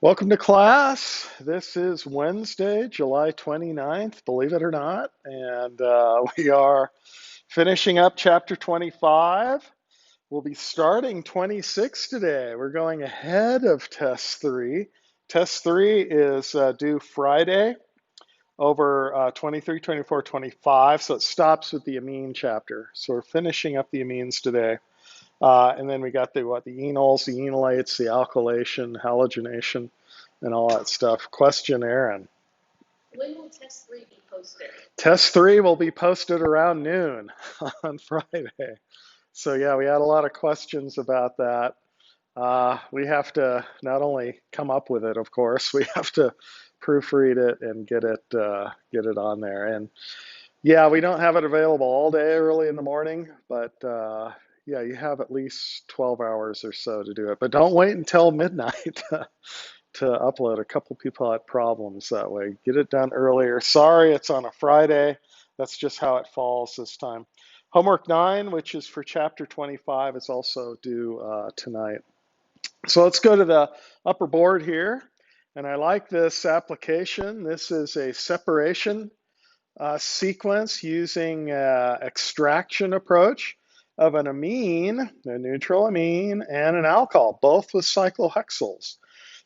Welcome to class. This is Wednesday, July 29th, believe it or not, and we are finishing up chapter 25. We'll be starting 26 today. We're going ahead of test 3. Test 3 is due Friday over 23, 24, 25, so it stops with the amine chapter. So we're finishing up the amines today. And then we got the enols, the enolates, the alkylation, halogenation, and all that stuff. Question, Aaron. When will test 3 be posted? Test 3 will be posted around noon on Friday. So yeah, we had a lot of questions about that. We have to not only come up with it, of course, we have to proofread it and get it on there. And yeah, we don't have it available all day early in the morning, but yeah, you have at least 12 hours or so to do it. But don't wait until midnight to upload. A couple people had problems that way. Get it done earlier. Sorry, it's on a Friday. That's just how it falls this time. Homework 9, which is for chapter 25, is also due tonight. So let's go to the upper board here. And I like this application. This is a separation sequence using extraction approach of an amine, a neutral amine, and an alcohol, both with cyclohexyls.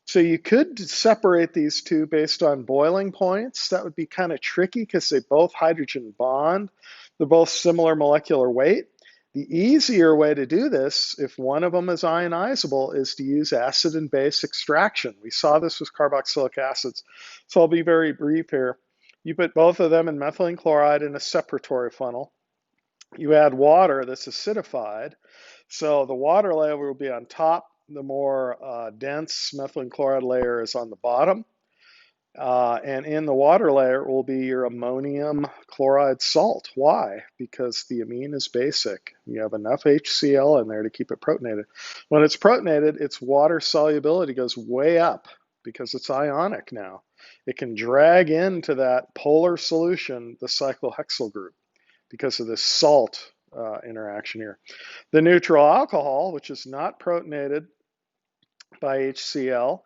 So you could separate these two based on boiling points. That would be kind of tricky because they both hydrogen bond. They're both similar molecular weight. The easier way to do this, if one of them is ionizable, is to use acid and base extraction. We saw this with carboxylic acids. So I'll be very brief here. You put both of them in methylene chloride in a separatory funnel. You add water that's acidified. So the water layer will be on top. The more dense methylene chloride layer is on the bottom. And in the water layer will be your ammonium chloride salt. Why? Because the amine is basic. You have enough HCl in there to keep it protonated. When it's protonated, its water solubility goes way up because it's ionic now. It can drag into that polar solution the cyclohexyl group because of this salt interaction here. The neutral alcohol, which is not protonated by HCl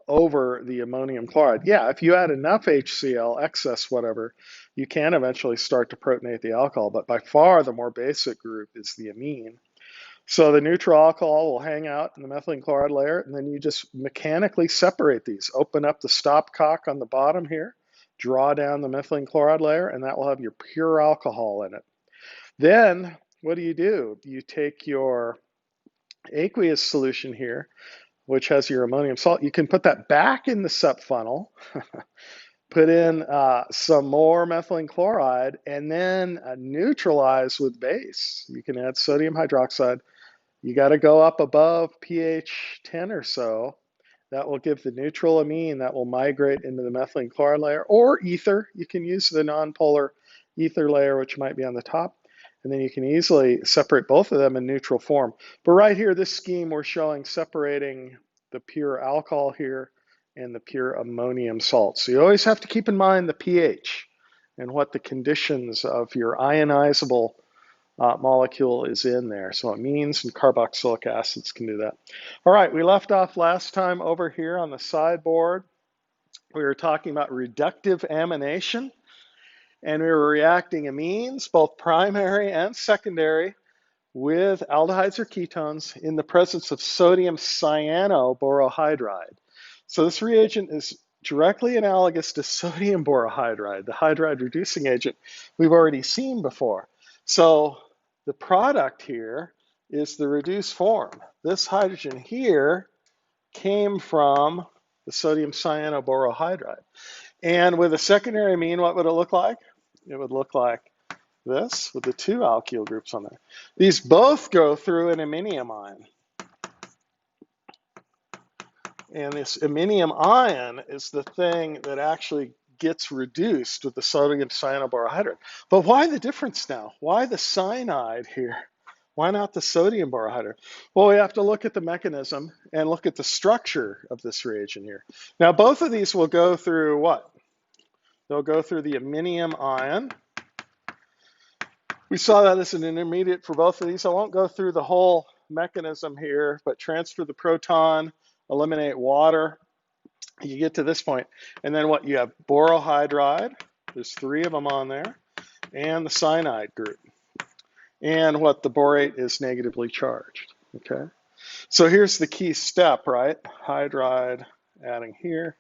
over the ammonium chloride. Yeah, if you add enough HCl, excess whatever, you can eventually start to protonate the alcohol, but by far the more basic group is the amine. So the neutral alcohol will hang out in the methylene chloride layer, and then you just mechanically separate these. Open up the stopcock on the bottom here, draw down the methylene chloride layer, and that will have your pure alcohol in it. Then what do? You take your aqueous solution here, which has your ammonium salt. You can put that back in the sup funnel, put in some more methylene chloride, and then neutralize with base. You can add sodium hydroxide. You got to go up above pH 10 or so. That will give the neutral amine that will migrate into the methylene chloride layer, or ether. You can use the nonpolar ether layer, which might be on the top. And then you can easily separate both of them in neutral form. But right here, this scheme, we're showing separating the pure alcohol here and the pure ammonium salt. So you always have to keep in mind the pH and what the conditions of your ionizable molecule is in there. So amines and carboxylic acids can do that. All right, we left off last time over here on the sideboard. We were talking about reductive amination, and we were reacting amines, both primary and secondary, with aldehydes or ketones in the presence of sodium cyanoborohydride. So this reagent is directly analogous to sodium borohydride, the hydride reducing agent we've already seen before. So the product here is the reduced form. This hydrogen here came from the sodium cyanoborohydride. And with a secondary amine, what would it look like? It would look like this with the two alkyl groups on there. These both go through an iminium ion. And this iminium ion is the thing that actually gets reduced with the sodium cyanoborohydride. But why the difference now? Why the cyanide here? Why not the sodium borohydride? Well, we have to look at the mechanism and look at the structure of this reagent here. Now, both of these will go through what? They'll go through the iminium ion. We saw that as an intermediate for both of these. I won't go through the whole mechanism here, but transfer the proton eliminate water, you get to this point, and then what? You have borohydride. There's 3 of them on there, and the cyanide group. And what? The borate is negatively charged. Okay. So here's the key step, right? Hydride adding here,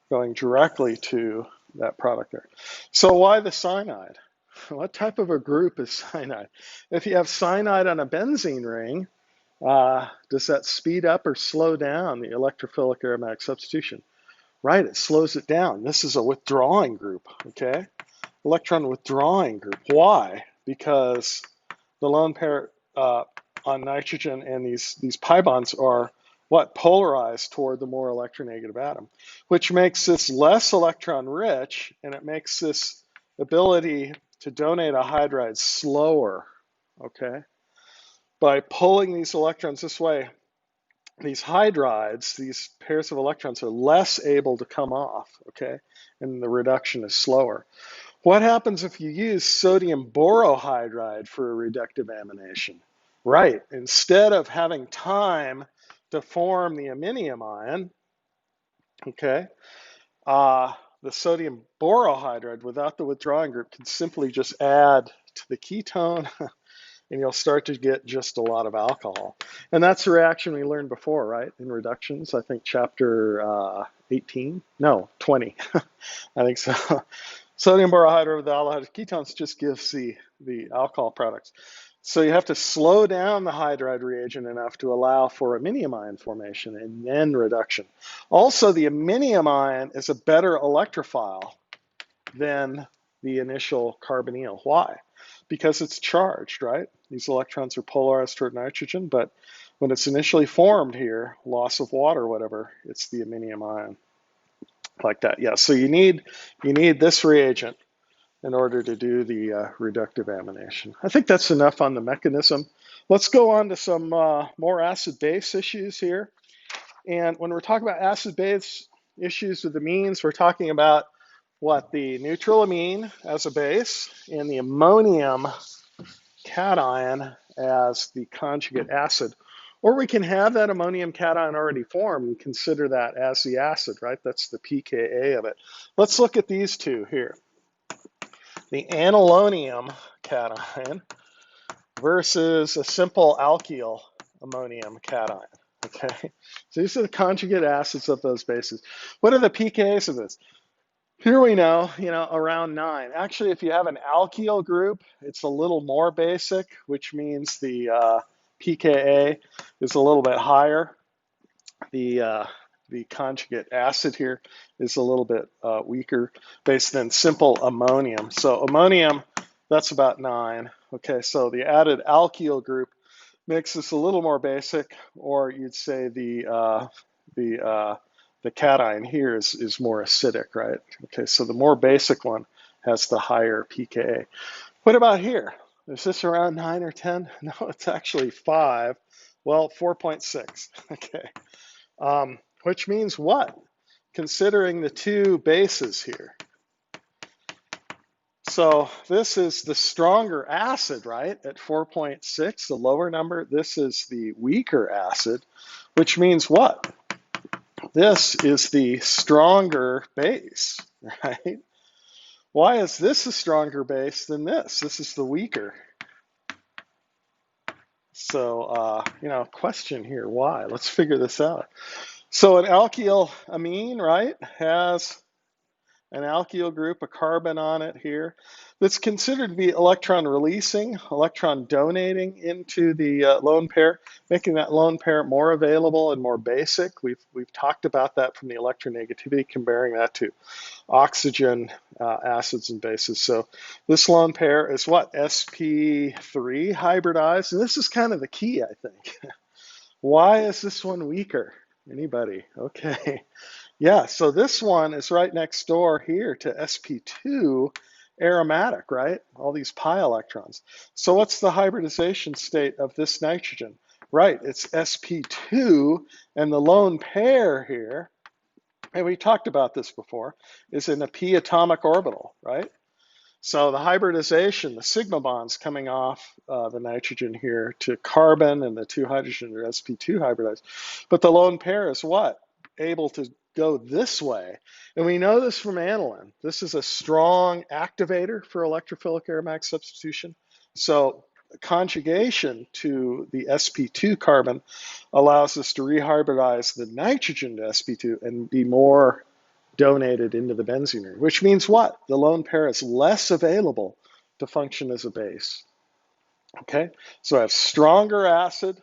going directly to that product there. So why the cyanide? What type of a group is cyanide? If you have cyanide on a benzene ring, does that speed up or slow down the electrophilic aromatic substitution? Right, it slows it down. This is a withdrawing group, okay? Electron withdrawing group. Why? Because the lone pair on nitrogen and these pi bonds are what? Polarized toward the more electronegative atom, which makes this less electron rich, and it makes this ability to donate a hydride slower, okay? By pulling these electrons this way, these hydrides, these pairs of electrons, are less able to come off, okay? And the reduction is slower. What happens if you use sodium borohydride for a reductive amination? Right, instead of having time to form the aminium ion, okay, the sodium borohydride without the withdrawing group can simply just add to the ketone and you'll start to get just a lot of alcohol. And that's a reaction we learned before, right, in reductions, I think chapter 18, no, 20, I think so. Sodium borohydride with aldehyde ketones just gives the alcohol products. So you have to slow down the hydride reagent enough to allow for aminium ion formation and then reduction. Also, the aminium ion is a better electrophile than the initial carbonyl. Why? Because it's charged, right? These electrons are polarized toward nitrogen, but when it's initially formed here, loss of water, whatever, it's the aminium ion, like that. Yeah, so you need this reagent in order to do the reductive amination. I think that's enough on the mechanism. Let's go on to some more acid-base issues here. And when we're talking about acid-base issues with amines, we're talking about what? The neutral amine as a base and the ammonium cation as the conjugate acid. Or we can have that ammonium cation already formed and consider that as the acid, right? That's the pKa of it. Let's look at these two here. The anilonium cation versus a simple alkyl ammonium cation. Okay, so these are the conjugate acids of those bases. What are the pKa's of this? Here we know, around 9. Actually, if you have an alkyl group, it's a little more basic, which means the pKa is a little bit higher. The conjugate acid here is a little bit weaker base than simple ammonium. So ammonium, that's about 9. Okay, so the added alkyl group makes this a little more basic, or you'd say the cation here is more acidic, right? Okay, so the more basic one has the higher pKa. What about here? Is this around 9 or 10? No, it's actually 5. Well, 4.6. Okay. Which means what? Considering the two bases here. So this is the stronger acid, right? At 4.6, the lower number. This is the weaker acid, which means what? This is the stronger base, right? Why is this a stronger base than this? This is the weaker. So, question here, why? Let's figure this out. So an alkyl amine, right, has an alkyl group, a carbon on it here, that's considered to be electron releasing, electron donating into the lone pair, making that lone pair more available and more basic. We've talked about that from the electronegativity, comparing that to oxygen acids and bases. So this lone pair is what? sp3 hybridized, and this is kind of the key, I think. Why is this one weaker? Anybody? Okay. Yeah, so this one is right next door here to sp2 aromatic, right? All these pi electrons. So what's the hybridization state of this nitrogen? Right, it's sp2, and the lone pair here, and we talked about this before, is in a p atomic orbital, right? So the hybridization, the sigma bonds coming off the nitrogen here to carbon, and the two hydrogen are sp2 hybridized. But the lone pair is what? Able to go this way. And we know this from aniline. This is a strong activator for electrophilic aromatic substitution. So conjugation to the sp2 carbon allows us to rehybridize the nitrogen to sp2 and be more donated into the benzene ring, which means what? The lone pair is less available to function as a base. Okay, so I have stronger acid,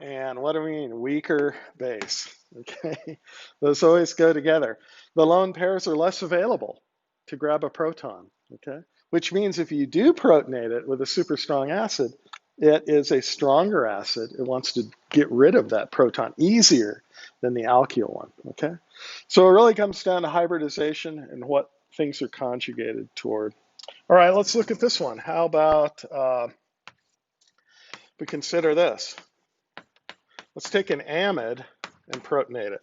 and what do we mean? Weaker base. Okay, those always go together. The lone pairs are less available to grab a proton. Okay, which means if you do protonate it with a super strong acid, it is a stronger acid. It wants to get rid of that proton easier than the alkyl one. Okay, so it really comes down to hybridization and what things are conjugated toward. All right, let's look at this one. How about we consider this? Let's take an amide and protonate it.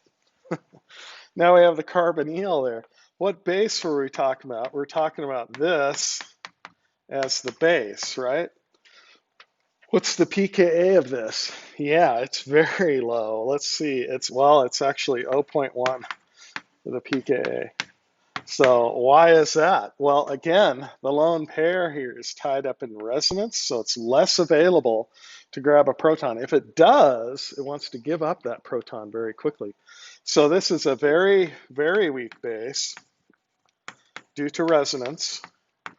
Now we have the carbonyl there. What base were we talking about? We're talking about this as the base, right? What's the pKa of this? Yeah, it's very low. Let's see. It's actually 0.1 for the pKa. So why is that? Well, again, the lone pair here is tied up in resonance, so it's less available to grab a proton. If it does, it wants to give up that proton very quickly. So this is a very, very weak base due to resonance.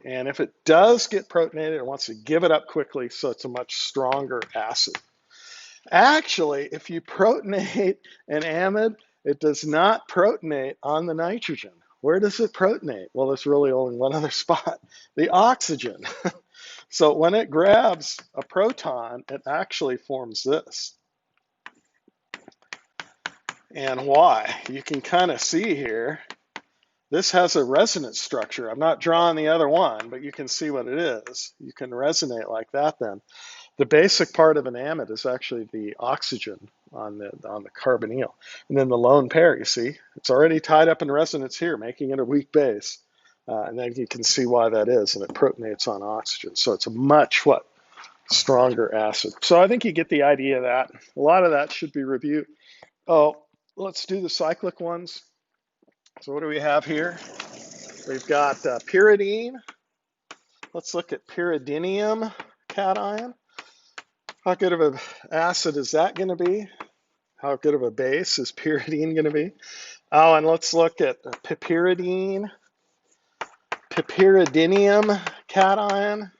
And if it does get protonated, it wants to give it up quickly, so it's a much stronger acid. Actually, if you protonate an amide, it does not protonate on the nitrogen. Where does it protonate? Well, there's really only one other spot, the oxygen. So when it grabs a proton, it actually forms this. And why? You can kind of see here, this has a resonance structure. I'm not drawing the other one, but you can see what it is. You can resonate like that then. The basic part of an amide is actually the oxygen on the carbonyl. And then the lone pair, you see, it's already tied up in resonance here, making it a weak base. And then you can see why that is, and it protonates on oxygen. So it's a much, stronger acid. So I think you get the idea of that. A lot of that should be reviewed. Oh, let's do the cyclic ones. So what do we have here? We've got pyridine. Let's look at pyridinium cation. How good of an acid is that going to be? How good of a base is pyridine going to be? Oh, and let's look at piperidine, piperidinium cation.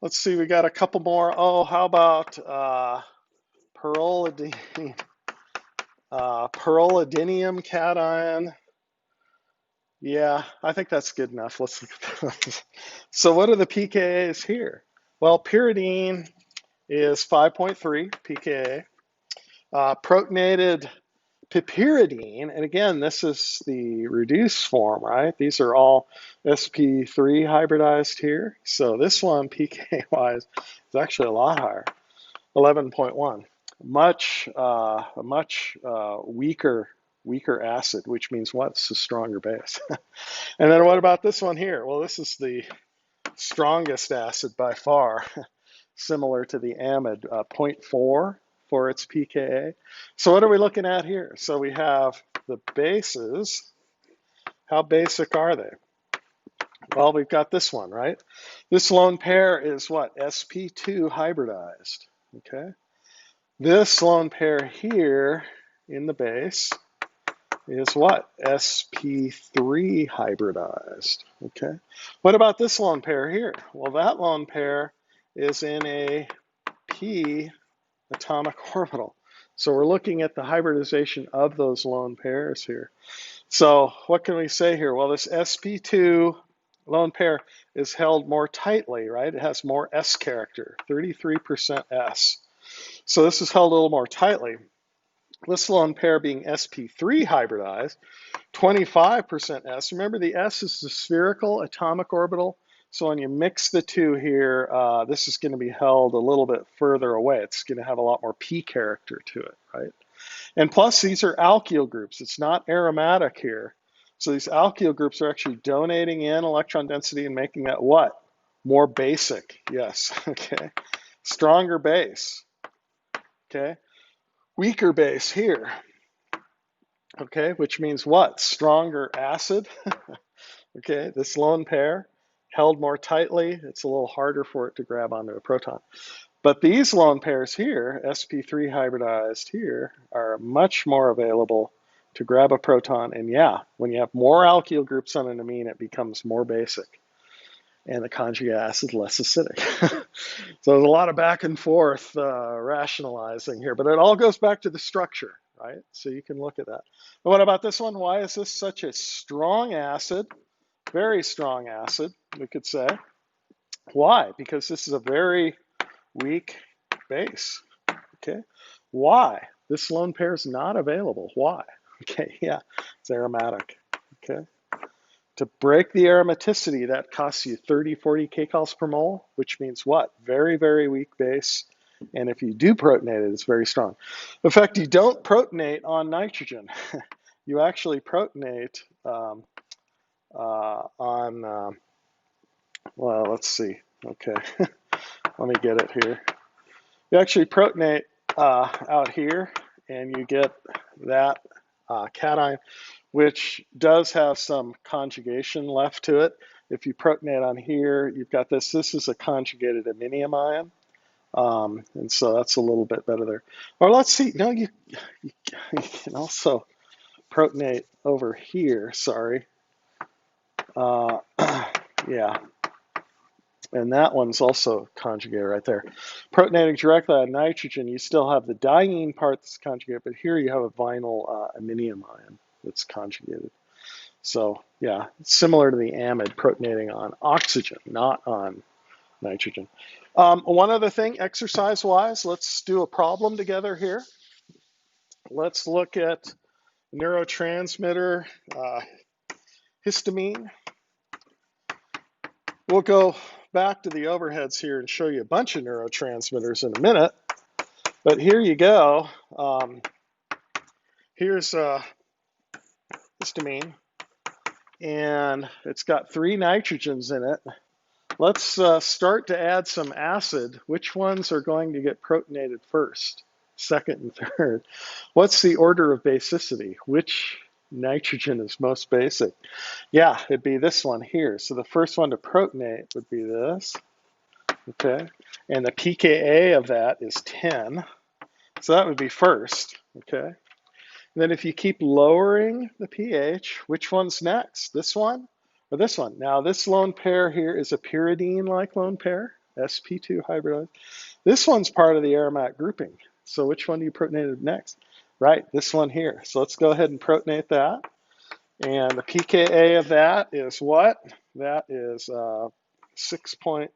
Let's see, we got a couple more. Oh, how about pyrrolidinium cation? Yeah, I think that's good enough. Let's look at those. So what are the pKa's here? Well, pyridine is 5.3 pKa. Protonated piperidine, and again, this is the reduced form, right? These are all sp3 hybridized here. So this one, pK-wise, is actually a lot higher, 11.1. A much weaker acid, which means what? It's a stronger base. And then what about this one here? Well, this is the strongest acid by far, similar to the amide, 0.4 for its pKa. So what are we looking at here? So we have the bases. How basic are they? Well, we've got this one, right? This lone pair is what? sp2 hybridized, okay? This lone pair here in the base is what? sp3 hybridized, okay? What about this lone pair here? Well, that lone pair is in a p atomic orbital. So we're looking at the hybridization of those lone pairs here. So what can we say here? Well, this sp2 lone pair is held more tightly, right? It has more S character, 33% S. So this is held a little more tightly. This lone pair being sp3 hybridized, 25% S. Remember, the S is the spherical atomic orbital. So when you mix the two here, this is going to be held a little bit further away. It's going to have a lot more P character to it, right? And plus, these are alkyl groups. It's not aromatic here. So these alkyl groups are actually donating in electron density and making that what? More basic. Yes. Okay. Stronger base. Okay. Weaker base here. Okay. Which means what? Stronger acid. Okay. This lone pair held more tightly. It's a little harder for it to grab onto a proton. But these lone pairs here, sp3 hybridized here, are much more available to grab a proton. And yeah, when you have more alkyl groups on an amine, it becomes more basic. And the conjugate acid less acidic. So there's a lot of back and forth rationalizing here, but it all goes back to the structure, right? So you can look at that. And what about this one? Why is this such a strong acid? Very strong acid, we could say. Why? Because this is a very weak base. Okay. Why? This lone pair is not available. Why? Okay. Yeah, it's aromatic. Okay. To break the aromaticity, that costs you 30, 40 kcals per mole, which means what? Very, very weak base. And if you do protonate it, it's very strong. In fact, you don't protonate on nitrogen. You actually protonate on, well, let's see. Okay. Let me get it here. You actually protonate out here, and you get that cation, which does have some conjugation left to it. If you protonate on here, you've got this. This is a conjugated aminium ion, and so that's a little bit better there. Or let's see. No, you can also protonate over here. Sorry. Yeah. And that one's also conjugated right there. Protonating directly on nitrogen, you still have the diene part that's conjugated, but here you have a vinyl aminium ion that's conjugated. So yeah, it's similar to the amide protonating on oxygen, not on nitrogen. One other thing, exercise-wise, let's do a problem together here. Let's look at neurotransmitter histamine. We'll go back to the overheads here and show you a bunch of neurotransmitters in a minute. But here you go. Here's histamine, and it's got 3 nitrogens in it. Let's start to add some acid. Which ones are going to get protonated first, second, and third? What's the order of basicity? Which nitrogen is most basic? Yeah, it'd be this one here. So the first one to protonate would be this. Okay, and the pKa of that is 10. So that would be first. Okay. And then if you keep lowering the pH, which one's next? This one or this one? Now this lone pair here is a pyridine-like lone pair, sp2 hybridized. This one's part of the aromatic grouping. So which one do you protonate next? Right, this one here. So let's go ahead and protonate that. And the pKa of that is what? That is 6.5.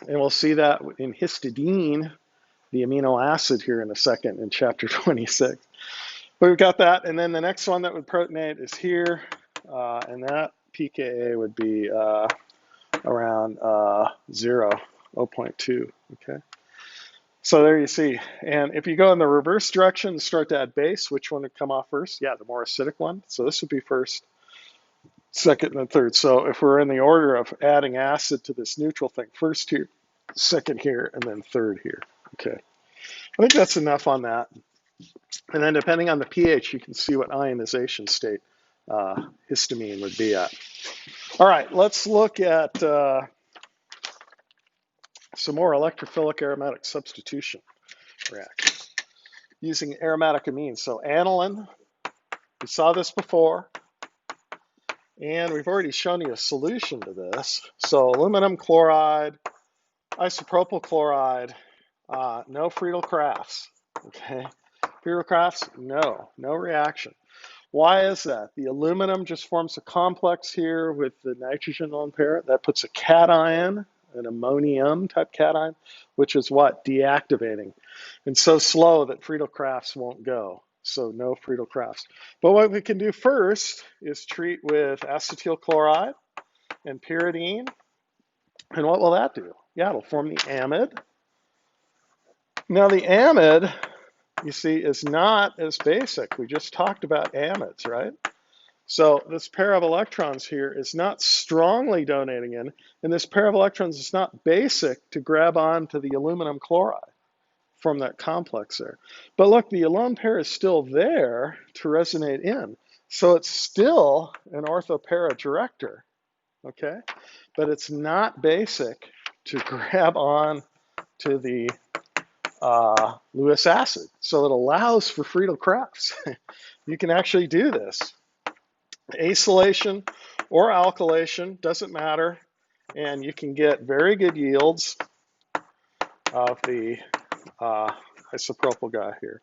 And we'll see that in histidine, the amino acid here in a second in chapter 26. But we've got that, and then the next one that would protonate is here, and that pKa would be around 0.2, okay? So there you see. And if you go in the reverse direction and start to add base, which one would come off first? Yeah, the more acidic one. So this would be first, second, and third. So if we're in the order of adding acid to this neutral thing, first here, second here, and then third here. Okay, I think that's enough on that. And then depending on the pH, you can see what ionization state histamine would be at. All right, let's look at some more electrophilic aromatic substitution reactions using aromatic amines. So aniline, we saw this before, and we've already shown you a solution to this. So aluminum chloride, isopropyl chloride, no Friedel-Crafts, okay? Friedel-Crafts, no reaction. Why is that? The aluminum just forms a complex here with the nitrogen lone pair. That puts a cation, an ammonium type cation, which is what? Deactivating. And so slow that Friedel-Crafts won't go. So no Friedel-Crafts. But what we can do first is treat with acetyl chloride and pyridine. And what will that do? Yeah, it'll form the amide. Now the amide you see, is not as basic. We just talked about amides, right? So this pair of electrons here is not strongly donating in, and this pair of electrons is not basic to grab onto the aluminum chloride from that complex there. But look, the alone pair is still there to resonate in. So it's still an orthopara director, okay? But it's not basic to grab on to the Lewis acid. So it allows for Friedel-Crafts. You can actually do this. Acylation or alkylation, doesn't matter. And you can get very good yields of the isopropyl guy here.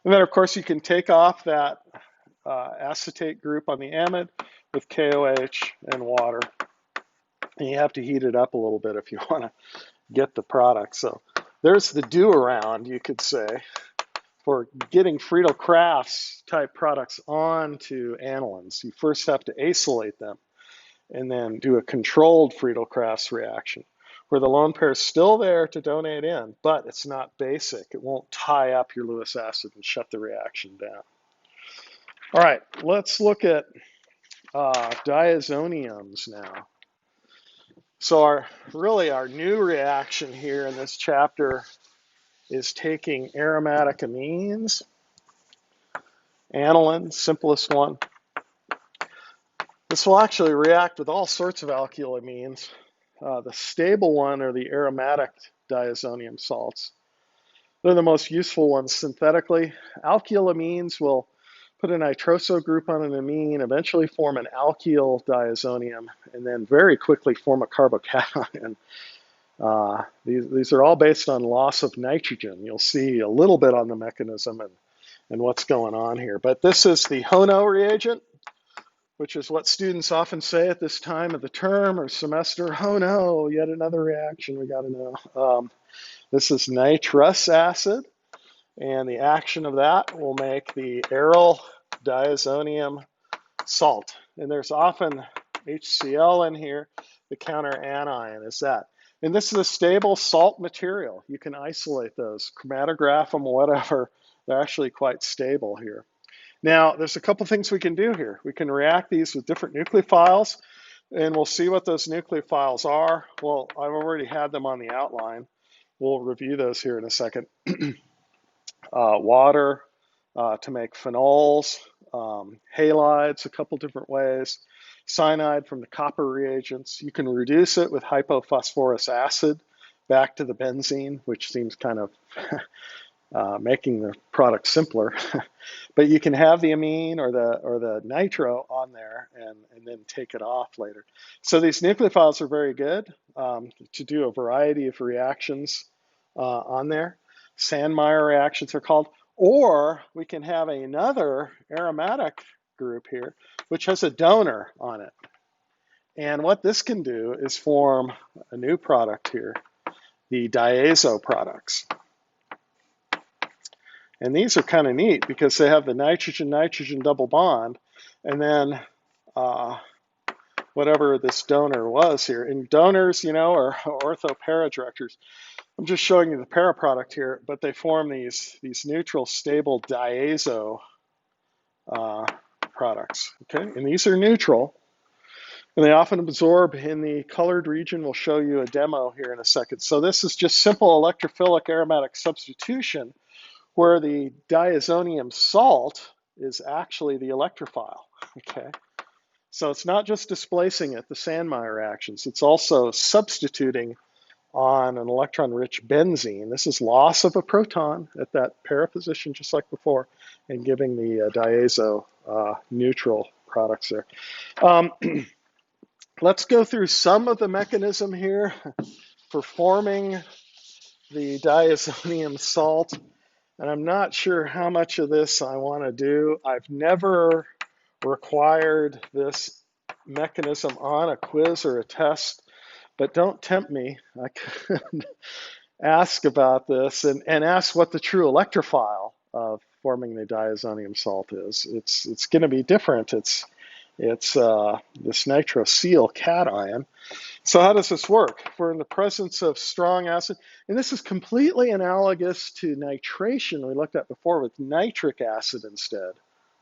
And then, of course, you can take off that acetate group on the amide with KOH and water. And you have to heat it up a little bit if you want to get the product. So there's the do around, you could say, for getting Friedel-Crafts type products onto anilines. You first have to acylate them and then do a controlled Friedel-Crafts reaction where the lone pair is still there to donate in, but it's not basic. It won't tie up your Lewis acid and shut the reaction down. All right, let's look at diazoniums now. So our new reaction here in this chapter is taking aromatic amines, aniline, simplest one. This will actually react with all sorts of alkylamines. The stable one are the aromatic diazonium salts. They're the most useful ones synthetically. Alkylamines will put a nitroso group on an amine, eventually form an alkyl diazonium, and then very quickly form a carbocation. These are all based on loss of nitrogen. You'll see a little bit on the mechanism and what's going on here. But this is the Hono reagent, which is what students often say at this time of the term or semester. Oh no, yet another reaction we got to know. This is nitrous acid, and the action of that will make the aryl diazonium salt. And there's often HCl in here. The counter anion is that. And this is a stable salt material. You can isolate those, chromatograph them, whatever. They're actually quite stable here. Now, there's a couple things we can do here. We can react these with different nucleophiles, and we'll see what those nucleophiles are. Well, I've already had them on the outline. We'll review those here in a second. Water to make phenols, halides a couple different ways, cyanide from the copper reagents. You can reduce it with hypophosphorous acid back to the benzene, which seems kind of making the product simpler. But you can have the amine or the nitro on there and then take it off later. So these nucleophiles are very good to do a variety of reactions on there. Sandmeyer reactions are called. Or we can have another aromatic group here, which has a donor on it. And what this can do is form a new product here, the diazo products. And these are kind of neat because they have the nitrogen-nitrogen double bond, and then whatever this donor was here. And donors, you know, are orthopara directors. I'm just showing you the para product here, but they form these neutral, stable diazo products. Okay, and these are neutral, and they often absorb in the colored region. We'll show you a demo here in a second. So this is just simple electrophilic aromatic substitution, where the diazonium salt is actually the electrophile. Okay, so it's not just displacing it, the Sandmeyer reactions. It's also substituting on an electron-rich benzene. This is loss of a proton at that para position, just like before, and giving the diazo neutral products there. Let's go through some of the mechanism here for forming the diazonium salt. And I'm not sure how much of this I want to do. I've never required this mechanism on a quiz or a test, but don't tempt me. I could ask about this and ask what the true electrophile of forming the diazonium salt is. It's going to be different. It's It's this nitrosyl cation. So how does this work? If we're in the presence of strong acid, and this is completely analogous to nitration we looked at before with nitric acid instead.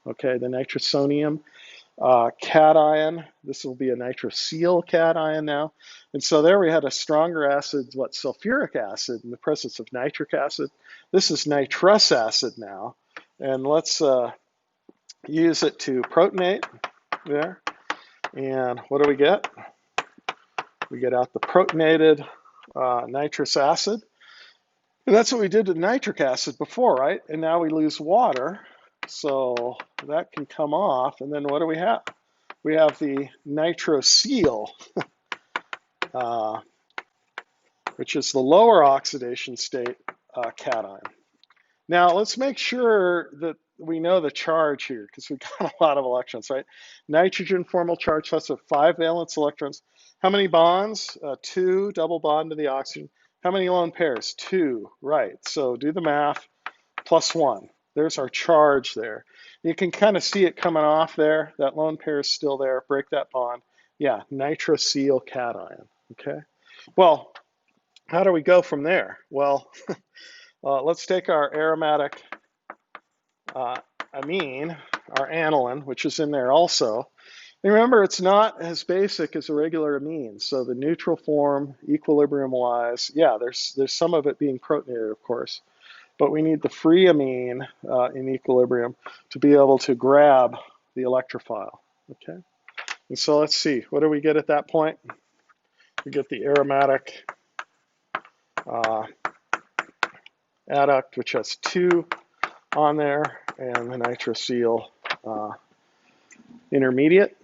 Okay, the nitrosonium cation. This will be a nitrosyl cation now. And so there we had a stronger acid, sulfuric acid in the presence of nitric acid. This is nitrous acid now. And let's use it to protonate there. And what do we get? We get out the protonated nitrous acid. And that's what we did to nitric acid before, right? And now we lose water. So that can come off. And then what do we have? We have the nitrosyl, which is the lower oxidation state cation. Now let's make sure that we know the charge here because we've got a lot of electrons, right? Nitrogen formal charge plus with 5 valence electrons. How many bonds? 2, double bond to the oxygen. How many lone pairs? 2, right. So do the math, plus 1. There's our charge there. You can kind of see it coming off there. That lone pair is still there. Break that bond. Yeah, nitrosyl cation, okay? Well, how do we go from there? Well, let's take our aromatic amine, our aniline, which is in there also. And remember, it's not as basic as a regular amine. So the neutral form, equilibrium-wise, yeah, there's some of it being protonated, of course. But we need the free amine in equilibrium to be able to grab the electrophile, okay? And so let's see, what do we get at that point? We get the aromatic adduct, which has 2 on there, and the nitrosyl intermediate,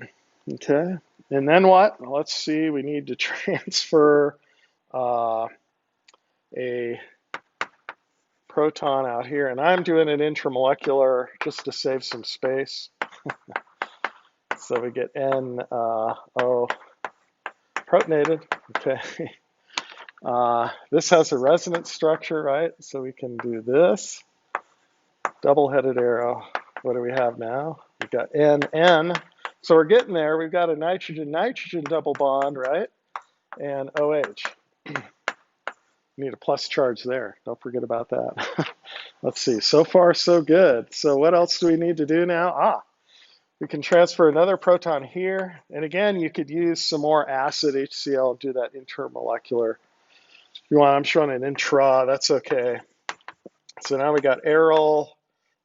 okay? And then what? Let's see, we need to transfer a proton out here, and I'm doing it intramolecular just to save some space. So we get NO protonated, okay? This has a resonance structure, right? So we can do this, double-headed arrow. What do we have now? We've got NN. So we're getting there. We've got a nitrogen-nitrogen double bond, right? And OH. Need a plus charge there. Don't forget about that. Let's see. So far, so good. So what else do we need to do now? We can transfer another proton here. And again, you could use some more acid HCl and do that intermolecular. If you want, I'm showing an intra. That's okay. So now we got aryl,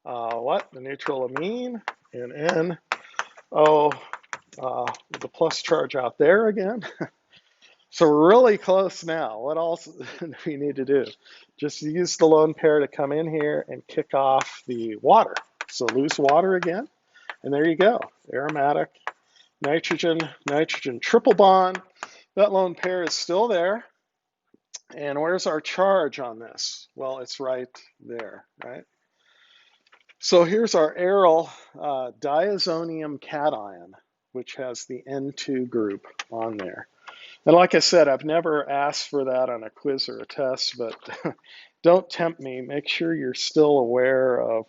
the neutral amine, and N. The plus charge out there again. So we're really close now. What else do we need to do? Just use the lone pair to come in here and kick off the water. So lose water again. And there you go. Aromatic, nitrogen, nitrogen triple bond. That lone pair is still there. And where's our charge on this? Well, it's right there, right? So here's our aryl diazonium cation, which has the N2 group on there. And like I said, I've never asked for that on a quiz or a test, but don't tempt me. Make sure you're still aware of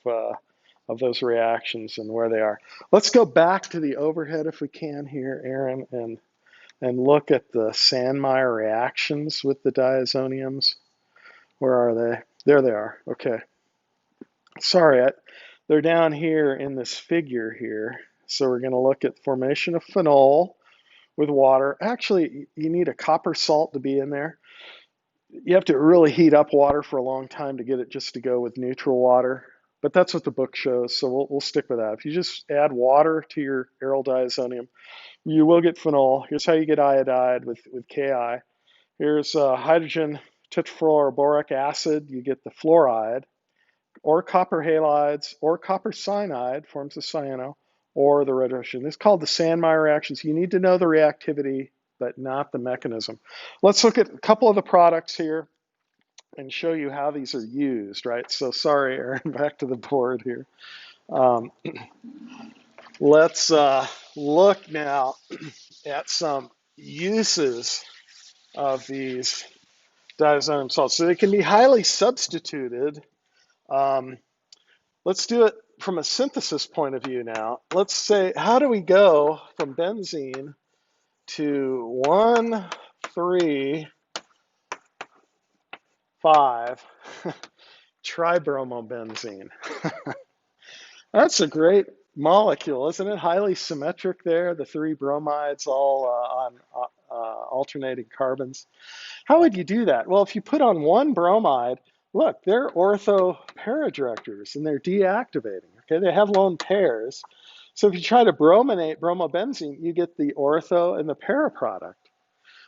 those reactions and where they are. Let's go back to the overhead if we can here, Aaron, and look at the Sandmeyer reactions with the diazoniums. Where are they? There they are. Okay. Sorry, they're down here in this figure here. So we're going to look at formation of phenol with water. Actually, you need a copper salt to be in there. You have to really heat up water for a long time to get it just to go with neutral water. But that's what the book shows, so we'll stick with that. If you just add water to your aryl diazonium, you will get phenol. Here's how you get iodide with Ki. Here's hydrogen tetrafluoroboric acid. You get the fluoride, or copper halides, or copper cyanide forms the cyano, or the reduction. It's called the Sandmeyer reactions. You need to know the reactivity, but not the mechanism. Let's look at a couple of the products here and show you how these are used, right? So sorry, Aaron, back to the board here. Let's look now at some uses of these diazonium salts. So they can be highly substituted. Let's do it from a synthesis point of view now, let's say, how do we go from benzene to 1, 3, 5 tribromobenzene? That's a great molecule, isn't it? Highly symmetric there, the 3 bromides all on alternating carbons. How would you do that? Well, if you put on 1 bromide, look, they're ortho para directors and they're deactivating. Okay, they have lone pairs. So if you try to brominate bromobenzene, you get the ortho and the para product.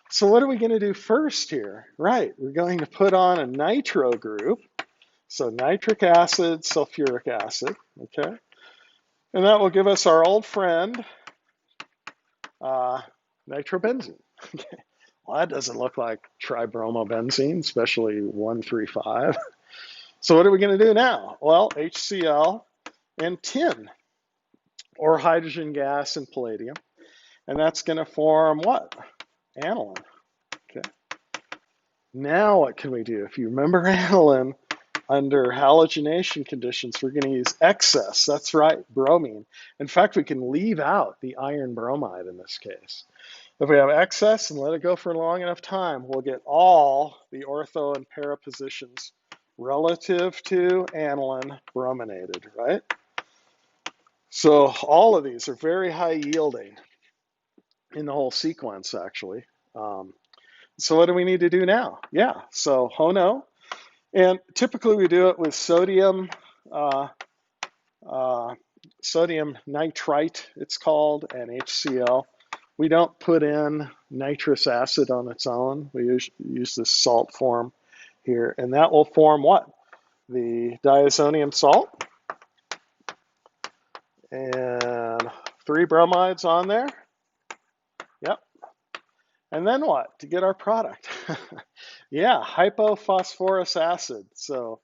So what are we going to do first here? Right, we're going to put on a nitro group. So nitric acid, sulfuric acid, okay? And that will give us our old friend, nitrobenzene. Okay. Well, that doesn't look like tribromobenzene, especially 1,3,5. So what are we going to do now? Well, HCl and tin, or hydrogen gas and palladium. And that's going to form what? Aniline. Okay. Now what can we do? If you remember aniline, under halogenation conditions, we're going to use excess. That's right, bromine. In fact, we can leave out the iron bromide in this case. If we have excess and let it go for a long enough time, we'll get all the ortho and para positions relative to aniline brominated, right? So all of these are very high yielding in the whole sequence, actually. So what do we need to do now? Yeah, so HONO. And typically we do it with sodium nitrite, it's called, and HCl. We don't put in nitrous acid on its own. We use this salt form here, and that will form what? The diazonium salt. And 3 bromides on there. Yep. And then what? To get our product. Yeah, hypophosphorus acid. So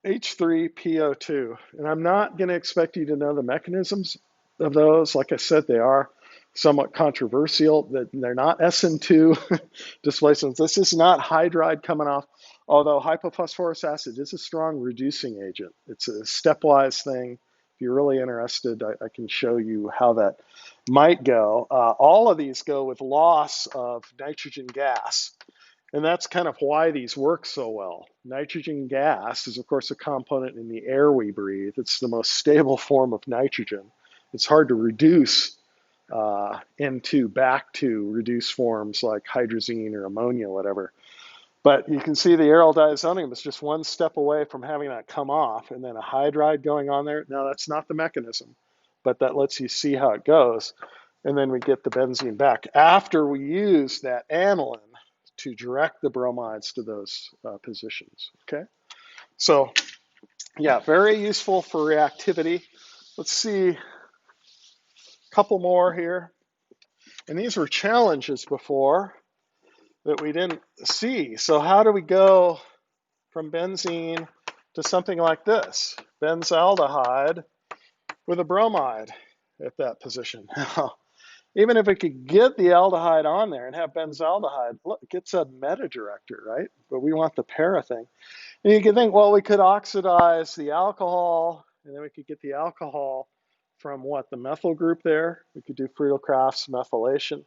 H3PO2. And I'm not going to expect you to know the mechanisms of those. Like I said, they are somewhat controversial. That they're not SN2 displacements. This is not hydride coming off, although hypophosphorus acid is a strong reducing agent. It's a stepwise thing. If you're really interested, I can show you how that might go. All of these go with loss of nitrogen gas. And that's kind of why these work so well. Nitrogen gas is, of course, a component in the air we breathe. It's the most stable form of nitrogen. It's hard to reduce into back to reduced forms like hydrazine or ammonia, whatever. But you can see the aryl diazonium is just one step away from having that come off, and then a hydride going on there. Now, that's not the mechanism, but that lets you see how it goes. And then we get the benzene back after we use that aniline to direct the bromides to those positions, okay? So, yeah, very useful for reactivity. Let's see a couple more here. And these were challenges before that we didn't see. So how do we go from benzene to something like this? Benzaldehyde with a bromide at that position. Even if we could get the aldehyde on there and have benzaldehyde, look, it gets a meta director, right? But we want the para thing. And you can think, well, we could oxidize the alcohol, and then we could get the alcohol from what? The methyl group there. We could do Friedel-Crafts methylation,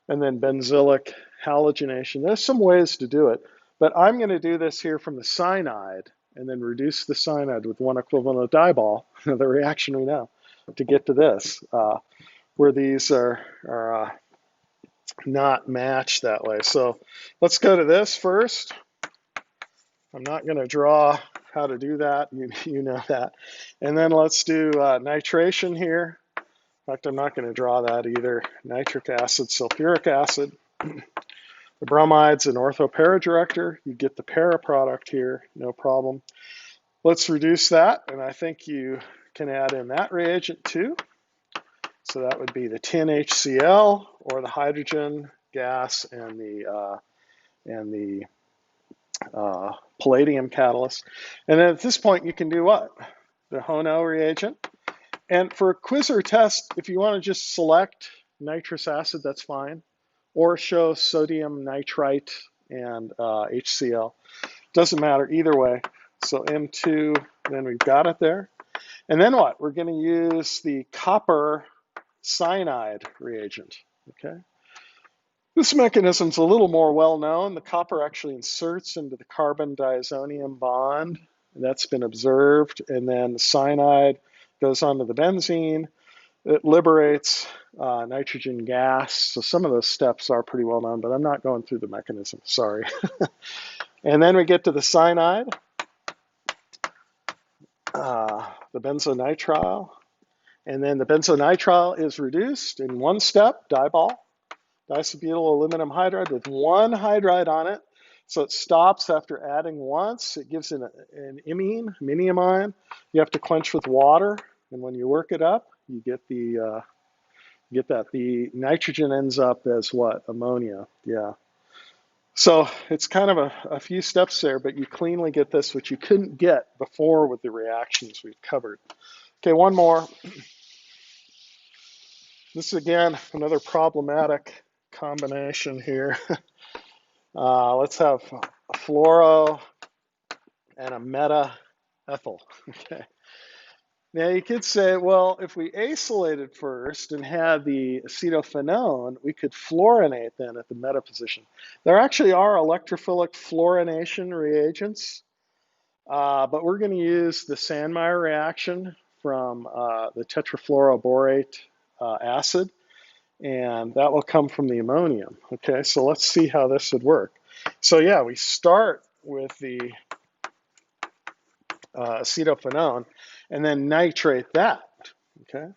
and then benzylic halogenation. There's some ways to do it, but I'm going to do this here from the cyanide, and then reduce the cyanide with 1 equivalent of dibol, the reaction we know, to get to this. Where these are not matched that way. So let's go to this first. I'm not going to draw how to do that. You know that. And then let's do nitration here. In fact, I'm not going to draw that either. Nitric acid, sulfuric acid. The bromide's an ortho-para director. You get the para product here, no problem. Let's reduce that, and I think you can add in that reagent too. So that would be the tin HCl or the hydrogen gas and the palladium catalyst. And then at this point, you can do what? The HONO reagent. And for a quiz or test, if you want to just select nitrous acid, that's fine. Or show sodium nitrite and HCl. Doesn't matter either way. So M2, then we've got it there. And then what? We're going to use the copper cyanide reagent. Okay. This mechanism's a little more well known. The copper actually inserts into the carbon diazonium bond, and that's been observed. And then the cyanide goes onto the benzene. It liberates nitrogen gas. So some of those steps are pretty well known, but I'm not going through the mechanism. Sorry. And then we get to the cyanide, the benzonitrile. And then the benzonitrile is reduced in one step, dibol, diacetyl aluminum hydride with one hydride on it. So it stops after adding once. It gives an imine, mini-amine. You have to quench with water, and when you work it up, you get that. The nitrogen ends up as what? Ammonia. Yeah. So it's kind of a few steps there, but you cleanly get this, which you couldn't get before with the reactions we've covered. Okay, one more. This is, again, another problematic combination here. Let's have a fluoro and a meta-ethyl. Okay. Now you could say, well, if we acylated first and had the acetophenone, we could fluorinate then at the meta position. There actually are electrophilic fluorination reagents, but we're going to use the Sandmeyer reaction from the tetrafluoroborate acid, and that will come from the ammonium. Okay, so let's see how this would work. So yeah, we start with the acetophenone and then nitrate that. Okay,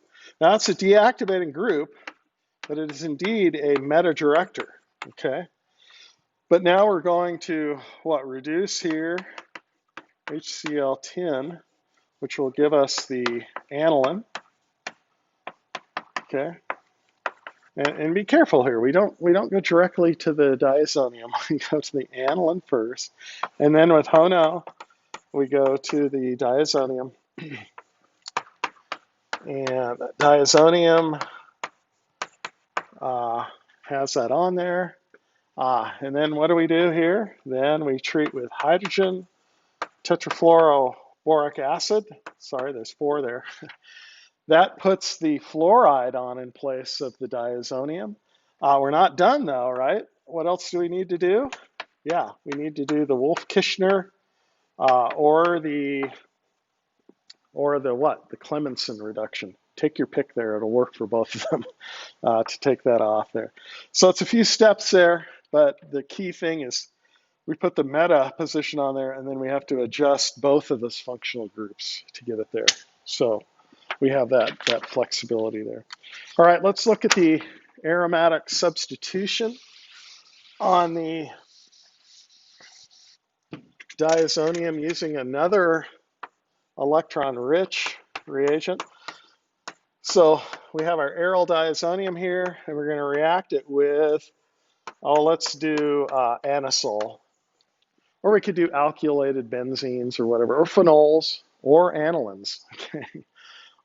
now it's a deactivating group, but it is indeed a meta-director. Okay, but now we're going to reduce here HCl10, which will give us the aniline. Okay. And be careful here. We don't go directly to the diazonium. We go to the aniline first, and then with HONO, we go to the diazonium. And diazonium has that on there. And then what do we do here? Then we treat with hydrogen tetrafluoroboric acid. Sorry, there's 4 there. That puts the fluoride on in place of the diazonium. We're not done though, right? What else do we need to do? Yeah, we need to do the Wolff-Kishner or the what? The Clemmensen reduction. Take your pick there. It'll work for both of them to take that off there. So it's a few steps there, but the key thing is we put the meta position on there, and then we have to adjust both of those functional groups to get it there. So we have that flexibility there. All right, let's look at the aromatic substitution on the diazonium using another electron-rich reagent. So we have our aryl diazonium here, and we're going to react it with, let's do anisole. Or we could do alkylated benzenes or whatever, or phenols, or anilines. Okay.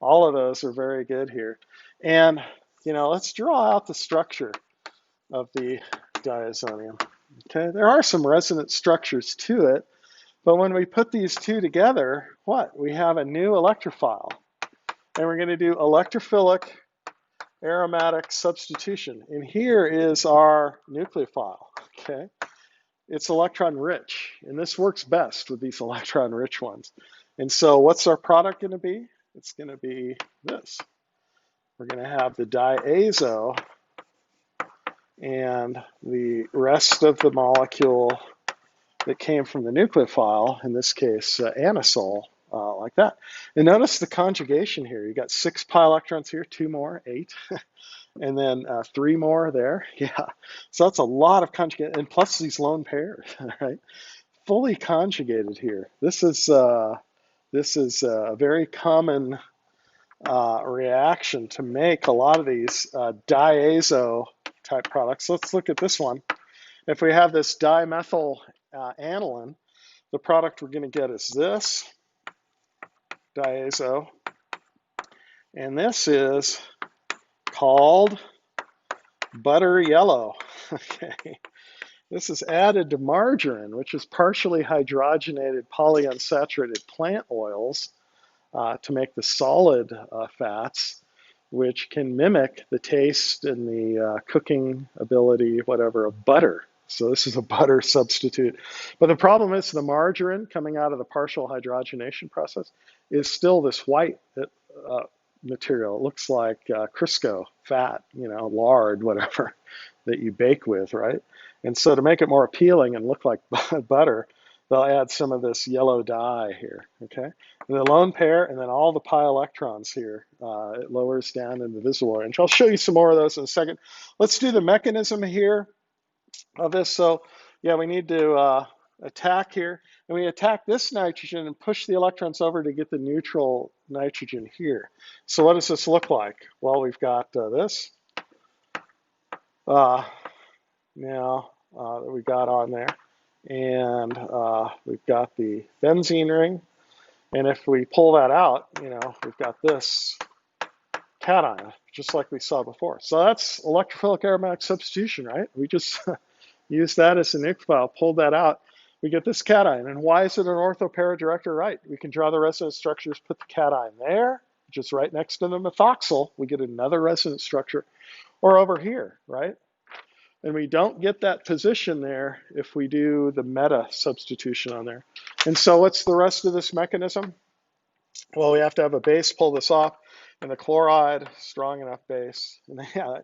All of those are very good here. And, let's draw out the structure of the diazonium. Okay, there are some resonant structures to it, but when we put these two together, we have a new electrophile. And we're going to do electrophilic aromatic substitution. And here is our nucleophile. Okay, it's electron rich, and this works best with these electron rich ones. And so what's our product going to be? It's going to be this. We're going to have the diazo and the rest of the molecule that came from the nucleophile, in this case anisole, like that. And notice the conjugation here. You got 6 pi electrons here, 2 more, 8, and then 3 more there. Yeah, so that's a lot of conjugate, and plus these lone pairs, right? Fully conjugated here. This is a very common reaction to make a lot of these diazo type products. Let's look at this one. If we have this dimethyl aniline, the product we're going to get is this diazo, and this is called butter yellow. Okay, this is added to margarine, which is partially hydrogenated polyunsaturated plant oils, to make the solid fats, which can mimic the taste and the cooking ability, whatever, of butter. So this is a butter substitute. But the problem is the margarine coming out of the partial hydrogenation process is still this white material. It looks like Crisco fat, lard, whatever, that you bake with, right? And so to make it more appealing and look like butter, they'll add some of this yellow dye here, okay? And the lone pair, and then all the pi electrons here, it lowers down in the visible range. I'll show you some more of those in a second. Let's do the mechanism here of this. So yeah, we need to attack here, and we attack this nitrogen and push the electrons over to get the neutral nitrogen here. So what does this look like? Well, we've got this now that we got on there, and we've got the benzene ring, and if we pull that out, we've got this cation, just like we saw before. So that's electrophilic aromatic substitution, right? We just use that as a nucleophile, pulled that out, we get this cation. And why is it an ortho-para direct or right? We can draw the resonance structures, put the cation there, which is right next to the methoxyl. We get another resonance structure, or over here, right? And we don't get that position there if we do the meta substitution on there. And so what's the rest of this mechanism? Well, we have to have a base pull this off, and the chloride, strong enough base. And yeah,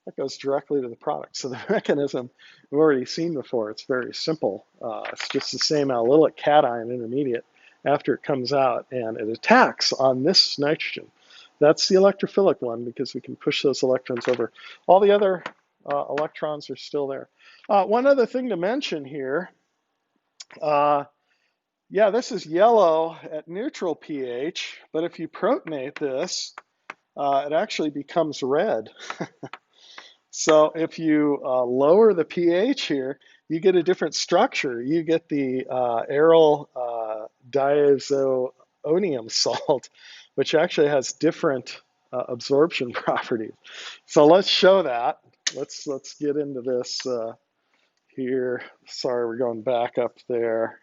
that goes directly to the product. So the mechanism we've already seen before. It's very simple. It's just the same allylic cation intermediate after it comes out, and it attacks on this nitrogen. That's the electrophilic one because we can push those electrons over. All the other electrons are still there. One other thing to mention here, yeah, this is yellow at neutral pH, but if you protonate this, it actually becomes red. So if you lower the pH here, you get a different structure. You get the aryl diazonium salt, which actually has different absorption properties. So let's show that. Let's get into this here. Sorry, we're going back up there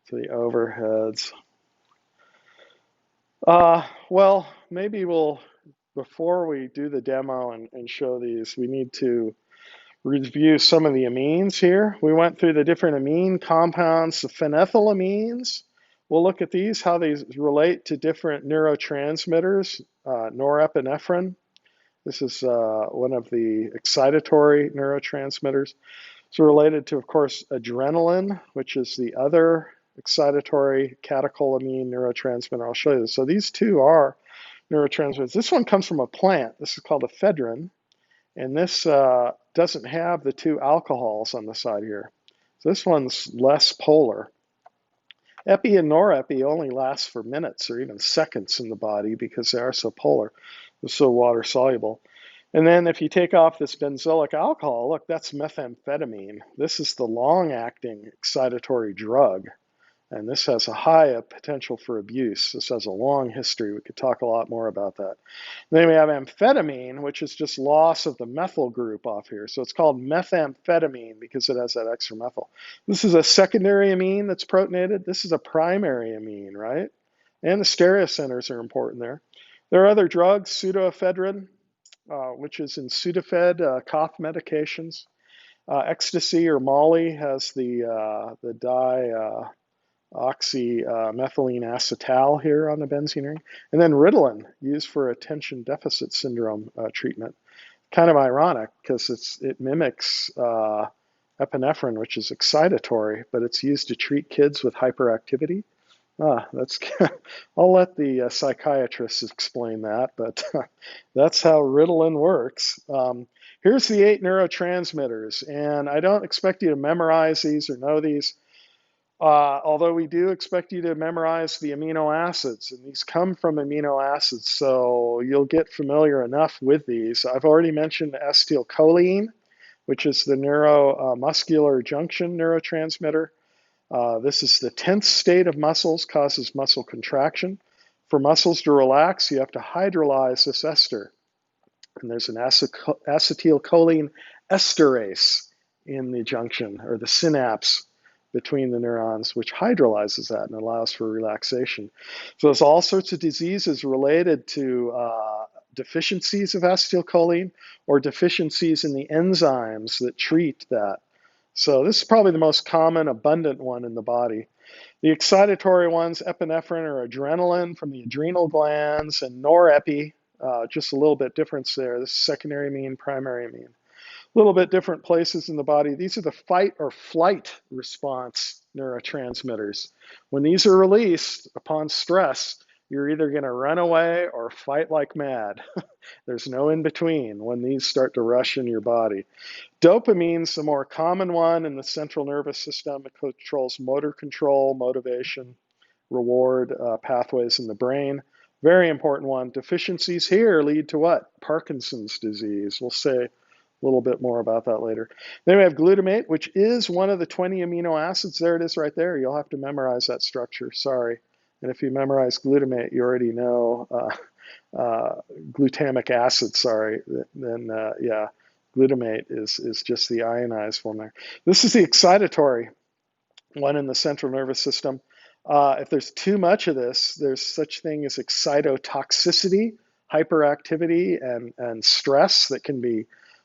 to the overheads. Well, maybe before we do the demo and show these, we need to review some of the amines here. We went through the different amine compounds, the phenethylamines. We'll look at these, how these relate to different neurotransmitters, norepinephrine. This is one of the excitatory neurotransmitters. It's related to, of course, adrenaline, which is the other excitatory catecholamine neurotransmitter. I'll show you this. So these two are neurotransmitters. This one comes from a plant. This is called ephedrine, and this doesn't have the two alcohols on the side here. So this one's less polar. Epi and norepi only last for minutes or even seconds in the body because they are so polar. They're so water soluble. And then if you take off this benzoic alcohol, look, that's methamphetamine. This is the long-acting excitatory drug. And this has a high potential for abuse. This has a long history. We could talk a lot more about that. Then we have amphetamine, which is just loss of the methyl group off here. So it's called methamphetamine because it has that extra methyl. This is a secondary amine that's protonated. This is a primary amine, right? And the stereocenters are important there. There are other drugs, pseudoephedrine, which is in Sudafed, cough medications. Ecstasy or Molly has the oxymethylene acetal here on the benzene ring. And then Ritalin, used for attention deficit syndrome treatment. Kind of ironic because it mimics epinephrine, which is excitatory, but it's used to treat kids with hyperactivity. I'll let the psychiatrists explain that, but that's how Ritalin works. Here's the 8 neurotransmitters, and I don't expect you to memorize these or know these, although we do expect you to memorize the amino acids, and these come from amino acids, so you'll get familiar enough with these. I've already mentioned acetylcholine, which is the neuromuscular junction neurotransmitter. This is the tense state of muscles, causes muscle contraction. For muscles to relax, you have to hydrolyze this ester. And there's an acetylcholine esterase in the junction or the synapse between the neurons, which hydrolyzes that and allows for relaxation. So there's all sorts of diseases related to deficiencies of acetylcholine or deficiencies in the enzymes that treat that. So this is probably the most common, abundant one in the body. The excitatory ones, epinephrine or adrenaline from the adrenal glands, and norepi, just a little bit difference there. This is secondary amine, primary amine. A little bit different places in the body. These are the fight or flight response neurotransmitters. When these are released upon stress, you're either going to run away or fight like mad. There's no in between when these start to rush in your body. Dopamine's the more common one in the central nervous system. It controls motor control, motivation, reward pathways in the brain. Very important one. Deficiencies here lead to what? Parkinson's disease. We'll say a little bit more about that later. Then we have glutamate, which is one of the 20 amino acids. There it is right there. You'll have to memorize that structure. Sorry. And if you memorize glutamate, you already know glutamic acid, sorry. Then, yeah, glutamate is just the ionized form there. This is the excitatory one in the central nervous system. If there's too much of this, there's such thing as excitotoxicity, hyperactivity, and stress that can be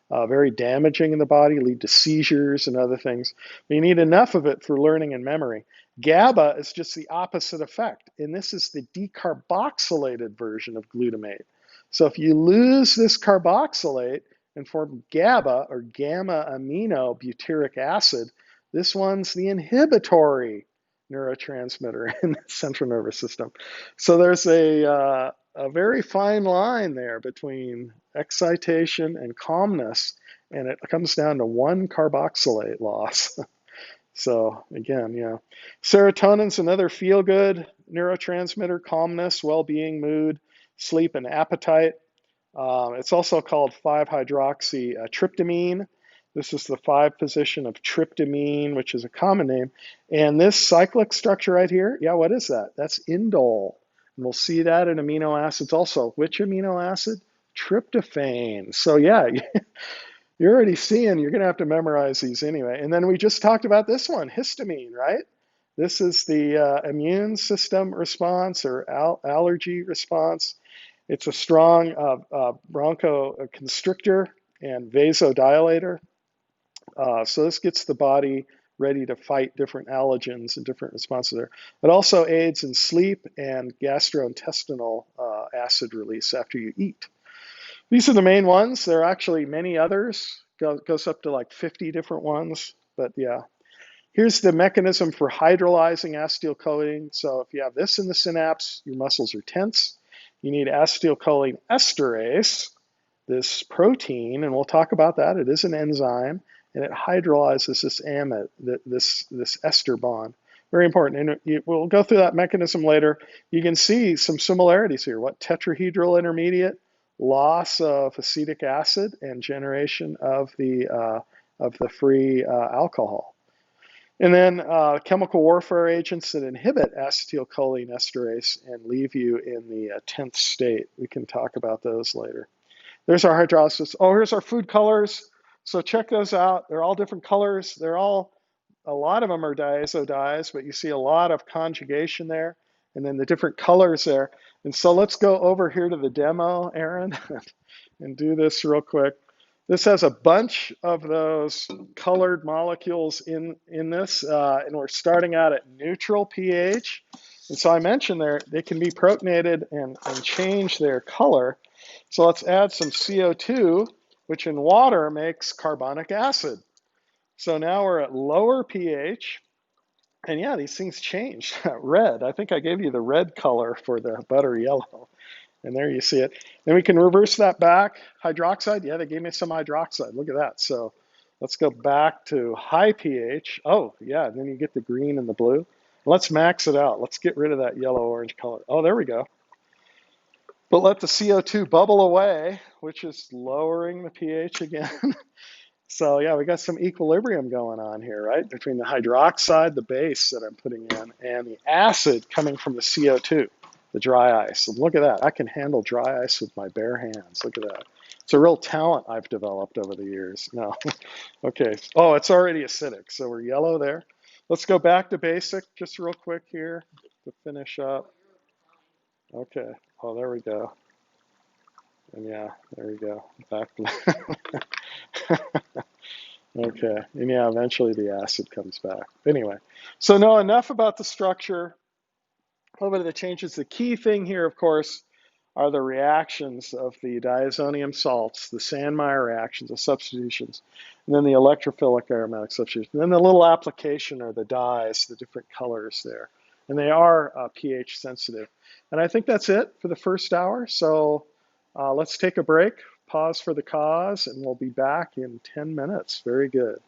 very damaging in the body, lead to seizures and other things. But you need enough of it for learning and memory. GABA is just the opposite effect, and this is the decarboxylated version of glutamate. So if you lose this carboxylate and form GABA, or gamma aminobutyric acid, this one's the inhibitory neurotransmitter in the central nervous system. So there's a very fine line there between excitation and calmness, and it comes down to one carboxylate loss. So again, yeah. Serotonin's another feel-good neurotransmitter, calmness, well-being, mood, sleep, and appetite. It's also called 5-hydroxytryptamine. This is the 5 position of tryptamine, which is a common name. And this cyclic structure right here, yeah, what is that? That's indole. And we'll see that in amino acids also. Which amino acid? Tryptophan. So yeah, you're already seeing, you're going to have to memorize these anyway. And then we just talked about this one, histamine, right? This is the immune system response or allergy response. It's a strong bronchoconstrictor and vasodilator. So this gets the body ready to fight different allergens and different responses there. It also aids in sleep and gastrointestinal acid release after you eat. These are the main ones. There are actually many others. Goes up to like 50 different ones. But yeah, here's the mechanism for hydrolyzing acetylcholine. So if you have this in the synapse, your muscles are tense. You need acetylcholine esterase, this protein, and we'll talk about that. It is an enzyme, and it hydrolyzes this amide, this ester bond. Very important. And we'll go through that mechanism later. You can see some similarities here. What? Tetrahedral intermediate, loss of acetic acid, and generation of the free alcohol. And then chemical warfare agents that inhibit acetylcholine esterase and leave you in the tense state. We can talk about those later. There's our hydrolysis. Oh, here's our food colors. So check those out. They're all different colors. A lot of them are diazodies, but you see a lot of conjugation there, and then the different colors there. And so let's go over here to the demo, Aaron, and do this real quick. This has a bunch of those colored molecules in this, and we're starting out at neutral pH. And so I mentioned they can be protonated and change their color. So let's add some CO2, which in water makes carbonic acid. So now we're at lower pH. And yeah, these things change. Red, I think I gave you the red color for the butter yellow. And there you see it. Then we can reverse that back. Hydroxide, yeah, they gave me some hydroxide. Look at that. So let's go back to high pH. Oh, yeah, and then you get the green and the blue. Let's max it out. Let's get rid of that yellow-orange color. Oh, there we go. But let the CO2 bubble away, which is lowering the pH again. So yeah, we got some equilibrium going on here, right? Between the hydroxide, the base that I'm putting in, and the acid coming from the CO2, the dry ice. And look at that. I can handle dry ice with my bare hands. Look at that. It's a real talent I've developed over the years. No. Okay. Oh, it's already acidic. So we're yellow there. Let's go back to basic just real quick here to finish up. Okay. Oh, there we go. And yeah, there we go. Back to okay. And yeah, eventually the acid comes back. Anyway, so no, enough about the structure. A little bit of the changes. The key thing here, of course, are the reactions of the diazonium salts, the Sandmeyer reactions, the substitutions, and then the electrophilic aromatic substitutions. And then the little application are the dyes, the different colors there. And they are pH sensitive. And I think that's it for the first hour. So let's take a break, pause for the cause, and we'll be back in 10 minutes. Very good.